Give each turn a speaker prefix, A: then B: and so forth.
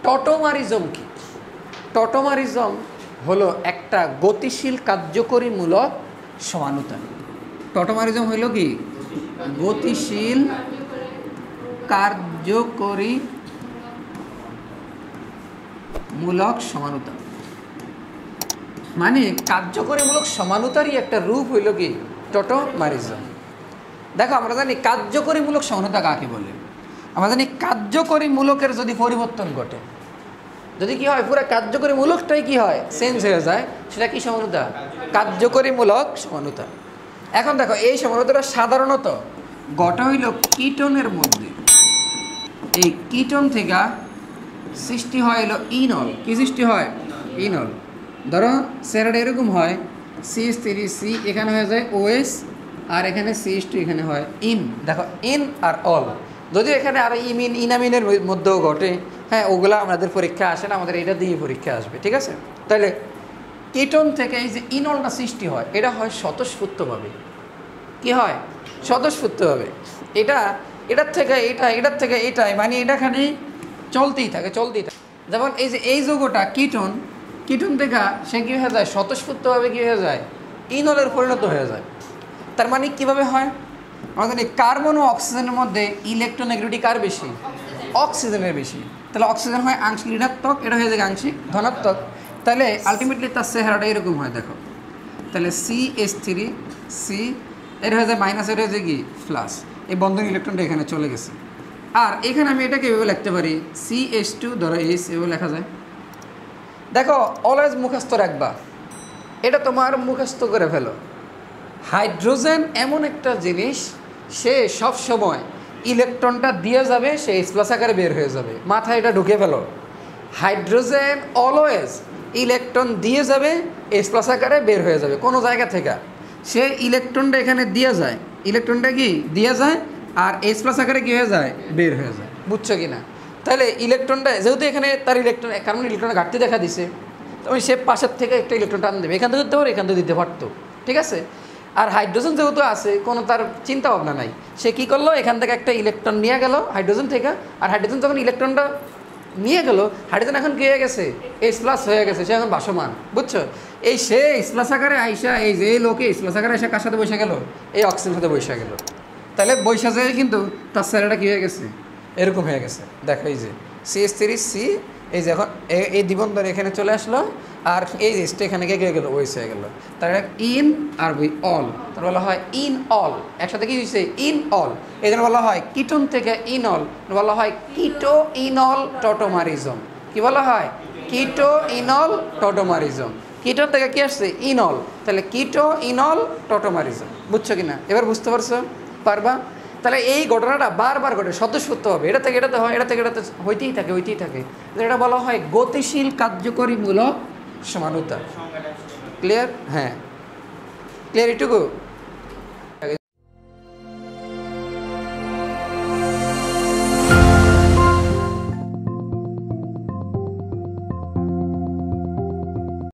A: Tautomerism কি? Tautomerism হলো একটা গতিশীল কার্যকরী মূলক সমানুতা। টটোমারিজম হইল কি? গতিশীল কার্যকরী মূলক সমানুতা। মানে কার্যকরীমূলক সমানুতারই একটা রূপ হইল কি? টটোমারিজম। দেখো আমরা জানি কার্যকরীমূলক সমানুতা কাকে বলে। আমরা জানি কার্যকরী মূলকের যদি পরিবর্তন ঘটে, যদি কি হয় পুরো কার্যকরী মূলকটাই কি হয় চেঞ্জ হয়ে যায়, সেটা কি সমানুতা? কার্যকরীমূলক সমানুতা। এখন দেখো এই সমানুতাটা সাধারণত ঘটে হইল কিটোনের মধ্যে। এই কিটোন থেকে সৃষ্টি হয় হলো ইনল। কি সৃষ্টি হয়? ইনল। ধরো সেরাটা এরকম হয় CH3C, এখানে হয়ে যায় OS, আর এখানে CH2 এখানে হয় ইন। দেখো ইন আর অল, যদিও এখানে আর ইমিন ইনামিনের মধ্যেও ঘটে, হ্যাঁ ওগুলো আমাদের পরীক্ষা আসে না, আমাদের এটা দিয়ে পরীক্ষা আসবে, ঠিক আছে? তাহলে কিটোন থেকে এই যে ইনলটা সৃষ্টি হয়, এটা হয় স্বতঃস্ফূর্তভাবে। কি হয়? স্বতঃস্ফূর্তভাবে। এটার থেকে এটার থেকে এটাই, মানে এটা খালি চলতেই থাকে। যেমন এই যে এই যৌগটা কিটোন, কিটোন থেকে সে কী হয়ে যায়? স্বতঃস্ফূর্তভাবে কী হয়ে যায়? ইনলের পরিণত হয়ে যায়। তার মানে কীভাবে হয়? আমাদের এই কার্বন ও অক্সিজেনের মধ্যে ইলেকট্রোনেগেটিভিটি কার বেশি? অক্সিজেনের বেশি। তাহলে অক্সিজেন হয় আংশিক ঋণাত্মক, এটা হয়ে যায় আংশিক ধনাত্মক। তাহলে আলটিমেটলি তার চেহারাটা এরকম হয়। দেখো তাহলে CH3C এটা হয়ে যায় মাইনাস, এটা হয়ে যায় কি প্লাস। এই বন্ধন ইলেকট্রনটা এখানে চলে গেছে। আর এখানে আমি এটাকে এভাবে লিখতে পারি CH2 ধরো H, এভাবে লেখা যায়। দেখো অলওয়েজ মুখস্থ রাখবা, এটা তোমার মুখস্থ করে ফেলো। হাইড্রোজেন এমন একটা জিনিস, সে সব সময় ইলেকট্রনটা দিয়ে যাবে, সে H+ আকারে বের হয়ে যাবে। মাথায় এটা ঢুকে ফেলো। হাইড্রোজেন অলওয়েজ ইলেকট্রন দিয়ে যাবে, H+ আকারে বের হয়ে যাবে কোনো জায়গা থেকে। সে ইলেকট্রনটা এখানে দিয়ে যায়, ইলেকট্রনটা কি দিয়ে যায়, আর H+ আকারে কী হয়ে যায়? বের হয়ে যায়। বুঝছো কি না? তাহলে ইলেকট্রনটা যেহেতু এখানে তার ইলেকট্রন, কারণ ইলেকট্রনের ঘাটতি দেখা দিছে, তখন সে পাশের থেকে একটা ইলেকট্রন টান দেবে, এখান থেকে দিতে পারে, এখান থেকে দিতে পারতো, ঠিক আছে? আর হাইড্রোজেন যেহেতু আছে, কোনো তার চিন্তা ভাবনা নাই, সে কী করলো? এখান থেকে একটা ইলেকট্রন নিয়ে গেল হাইড্রোজেন থেকে, আর হাইড্রোজেন যখন ইলেকট্রনটা নিয়ে গেল, হাইড্রোজেন এখন কী হয়ে গেছে? H+ হয়ে গেছে, সে এখন ভাসমান। বুঝছো? এই সে H+ আকারে আইসা, এই যে লোকে H+ আকারে আইসা কার সাথে বসে গেল? এই অক্সিজেনের সাথে বসে গেল। তাহলে বৈশা যায় কিন্তু তার স্যারেটা কী হয়ে গেছে? এরকম হয়ে গেছে। দেখো এই যে CH3C, এই যে এখন এই দ্বিবন্ধন এখানে চলে আসলো, আর এই জিনিসটা এখানে গিয়ে গেলো ওয়েস হয়ে গেল। তার ইন আর উই অল, তার বলা হয় ইন অল। একসাথে কি হয়েছে? In all. এই জন্য বলা হয় কিটোন থেকে ইনল, বলা হয় কিটো ইনল টটোমারিজম। কি বলা হয়? কিটো ইনল টটোমারিজম। কিটোন থেকে কি আসছে? ইনল। তাহলে কিটো ইনল টটোমারিজম। বুঝছো কিনা? এবার বুঝতে পারছো? পারবা? তাহলে এই ঘটনাটা বারবার ঘটে, স্বতঃস্ফূর্ত হবে। এটা থেকে এটাতে হয়, এটা থেকে এটাতে হইতেই থাকে। এটা বলা হয় গতিশীল কার্যকরী মূলক সমানুতা। ক্লিয়ার? হ্যাঁ, ক্লিয়ার এটুকু?